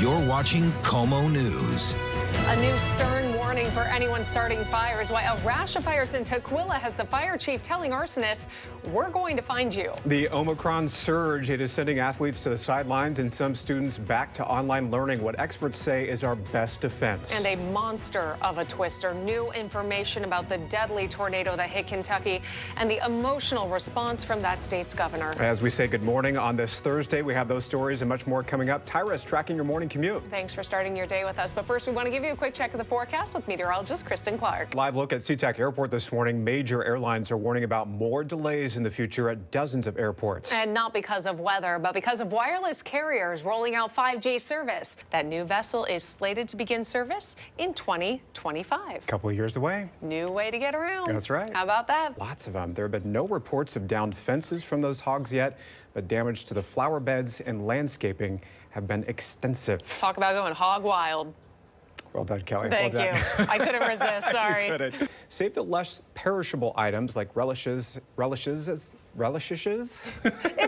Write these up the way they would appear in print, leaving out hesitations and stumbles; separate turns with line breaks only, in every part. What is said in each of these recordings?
You're watching KOMO News.
A new stern warning for anyone starting fires, while a rash of fires in Tukwila has the fire chief telling arsonists, we're going to find you.
The Omicron surge, it is sending athletes to the sidelines and some students back to online learning, what experts say is our best defense.
And a monster of a twister. New information about the deadly tornado that hit Kentucky and the emotional response from that state's governor.
As we say good morning on this Thursday, we have those stories and much more coming up. Tyra is tracking your morning commute.
Thanks for starting your day with us. But first, we want to give you a quick check of the forecast with meteorologist Kristen Clark.
Live look at SeaTac Airport this morning. Major airlines are warning about more delays in the future at dozens of airports.
And not because of weather, but because of wireless carriers rolling out 5G service. That new vessel is slated to begin service in 2025.
A couple of years away.
New way to get around.
That's right.
How about that?
Lots of them. There have been no reports of downed fences from those hogs yet, but damage to the flower beds and landscaping have been extensive.
Talk about going hog wild.
Well done, Kelly.
Thank
well done.
you. I couldn't resist. Sorry.
You couldn't. Save the less perishable items like relishes.
It's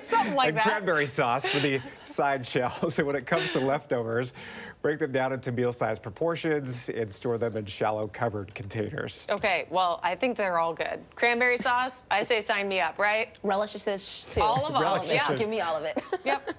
something like
and
that.
Cranberry sauce for the side shells. So when it comes to leftovers, break them down into meal-sized proportions and store them in shallow covered containers.
Okay, well, I think they're all good. Cranberry sauce, I say sign me up, right?
Relishes too.
All of them.
Yeah, give me all of it.
Yep.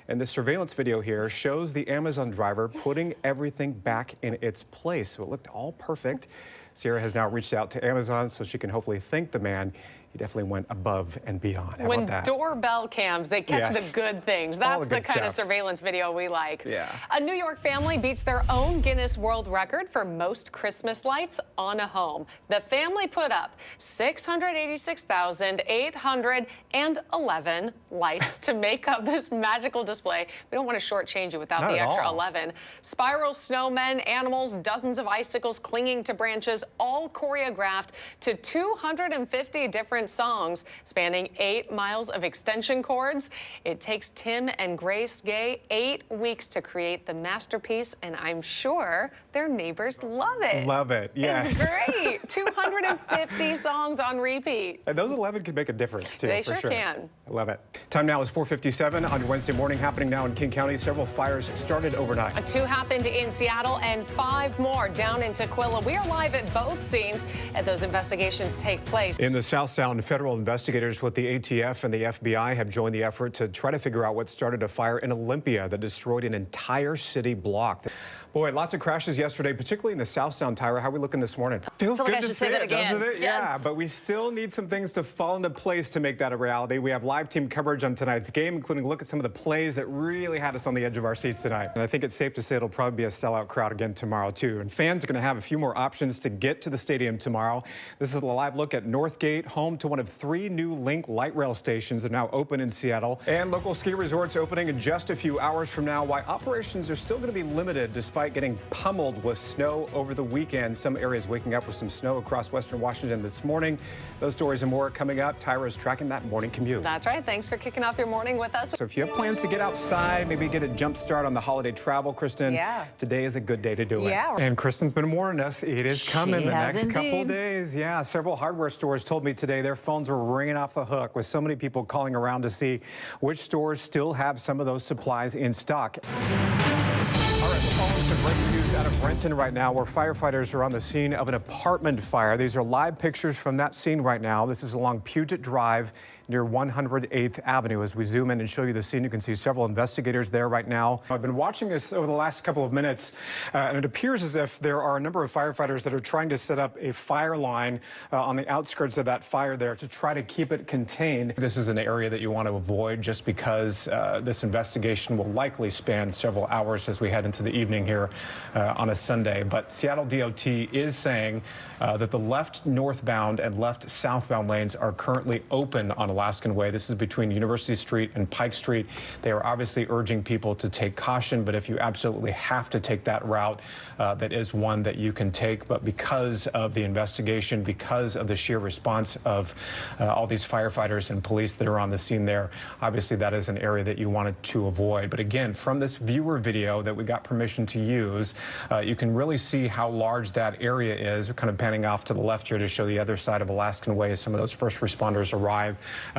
And this surveillance video here shows the Amazon driver putting everything back in its place. So it looked all perfect. Sierra has now reached out to Amazon so she can hopefully thank the man. He definitely went above and beyond. How
When
about that?
doorbell cams, they catch
Yes.
the good things.
All
That's
the
the
good
kind of
stuff.
surveillance video we like.
Yeah.
A New York family beats their own Guinness World Record for most Christmas lights on a home. The family put up 686,811 lights to make up this magical display. We don't want to shortchange you without
Not
the
at
extra
all.
11. Spiral snowmen, animals, dozens of icicles clinging to branches, all choreographed to 250 different songs spanning 8 miles of extension cords. It takes Tim and Grace Gay 8 weeks to create the masterpiece, and I'm sure their neighbors love it.
Love it, yes.
It's great. 250 songs on repeat.
And those 11 can make a difference, too,
They
for
sure can.
I love it. Time now is 4:57 on your Wednesday morning. Happening now in King County. Several fires started overnight.
2 happened in Seattle and 5 more down in Tukwila. We are live at both scenes as those investigations take place.
In the South Sound, federal investigators with the ATF and the FBI have joined the effort to try to figure out what started a fire in Olympia that destroyed an entire city block. Boy, lots of crashes yesterday, particularly in the South Sound. Tyra, how are we looking this morning? Feels
like
good
I
to
should
see
say that
it,
again.
doesn't it?
Yes.
Yeah, but we still need some things to fall into place to make that a reality. We have live team coverage on tonight's game, including a look at some of the plays that really had us on the edge of our seats tonight. And I think it's safe to say it'll probably be a sellout crowd again tomorrow, too. And fans are going to have a few more options to get to the stadium tomorrow. This is a live look at Northgate, home to one of 3 new Link light rail stations that are now open in Seattle. And local ski resorts opening in just a few hours from now, while operations are still going to be limited despite getting pummeled with snow over the weekend. Some areas waking up with some snow across western Washington this morning. Those stories and more coming up. Tyra is tracking that morning commute.
That's right. Thanks for kicking off your morning with us.
So if you have plans to get outside, maybe get a jump start on the holiday travel, Kristen,
Yeah.
today is a good day to do it.
Yeah.
And Kristen's been warning us it is coming the
has
next couple
indeed.
days. Yeah, several hardware stores told me today their phones were ringing off the hook with so many people calling around to see which stores still have some of those supplies in stock. All right, we're following some breaking news out of Renton right now, where firefighters are on the scene of an apartment fire. These are live pictures from that scene right now. This is along Puget Drive near 108th Avenue. As we zoom in and show you the scene, you can see several investigators there right now. I've been watching this over the last couple of minutes, and it appears as if there are a number of firefighters that are trying to set up a fire line on the outskirts of that fire there to try to keep it contained. This is an area that you want to avoid just because this investigation will likely span several hours as we head into the evening here on a Sunday. But Seattle DOT is saying that the left northbound and left southbound lanes are currently open on Alaskan Way. This is between University Street and Pike Street. They are obviously urging people to take caution, but if you absolutely have to take that route, that is one that you can take. But because of the investigation, because of the sheer response of all these firefighters and police that are on the scene there, obviously that is an area that you wanted to avoid. But again, from this viewer video that we got permission to use, you can really see how large that area is. We're kind of panning off to the left here to show the other side of Alaskan Way. Some of those first responders arrive.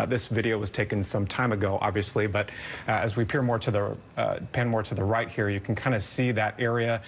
This video was taken some time ago, obviously, but as we peer more to the pan more to the right here, you can kind of see that area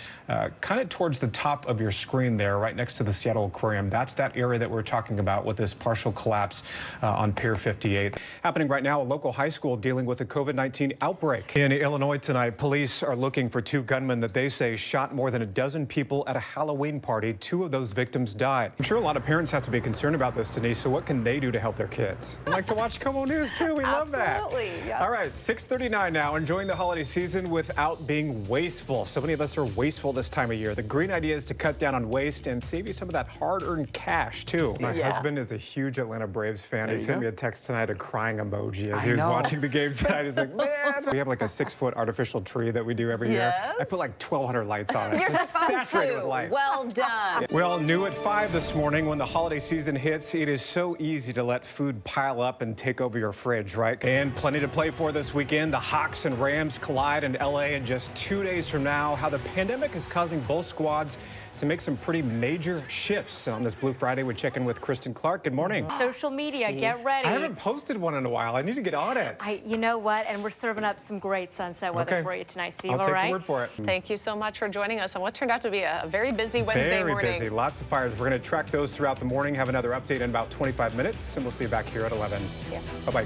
kind of towards the top of your screen there, right next to the Seattle Aquarium. That's that area that we're talking about with this partial collapse on Pier 58. Happening right now, a local high school dealing with a COVID-19 outbreak. In Illinois tonight, police are looking for two gunmen that they say shot more than a dozen people at a Halloween party. Two of those victims died. I'm sure a lot of parents have to be concerned about this, Denise, so what can they do to help their kids? I like to watch KOMO News, too. We love that.
Absolutely. Yep.
All right, 6:39 now, enjoying the holiday season without being wasteful. So many of us are wasteful this time of year. The green idea is to cut down on waste and save you some of that hard-earned cash, too. My husband is a huge Atlanta Braves fan. He sent me a text tonight, a crying emoji as he was watching the game tonight. He's like, man. We have like a 6-foot artificial tree that we do every year. I put like 1,200 lights on it.
You're
just saturated with lights.
Well done.
Well, new at 5 this morning, when the holiday season hits, it is so easy to let food pile up and take over your fridge, right? And plenty to play for this weekend. The Hawks and Rams collide in LA in just 2 days from now. How the pandemic is causing both squads to make some pretty major shifts. On this Blue Friday, we check in with Kristen Clark. Good morning.
Social media,
Steve.
get ready.
I haven't posted one in a while. I need to get on it.
You know what? And we're serving up some great sunset weather for you tonight, Steve.
I'll
all
take
right?
your word for it.
Thank you so much for joining us on what turned out to be a very busy Wednesday morning.
Very busy. Lots of fires. We're going to track those throughout the morning. Have another update in about 25 minutes, and we'll see you back here at 11.
Yeah.
Bye-bye.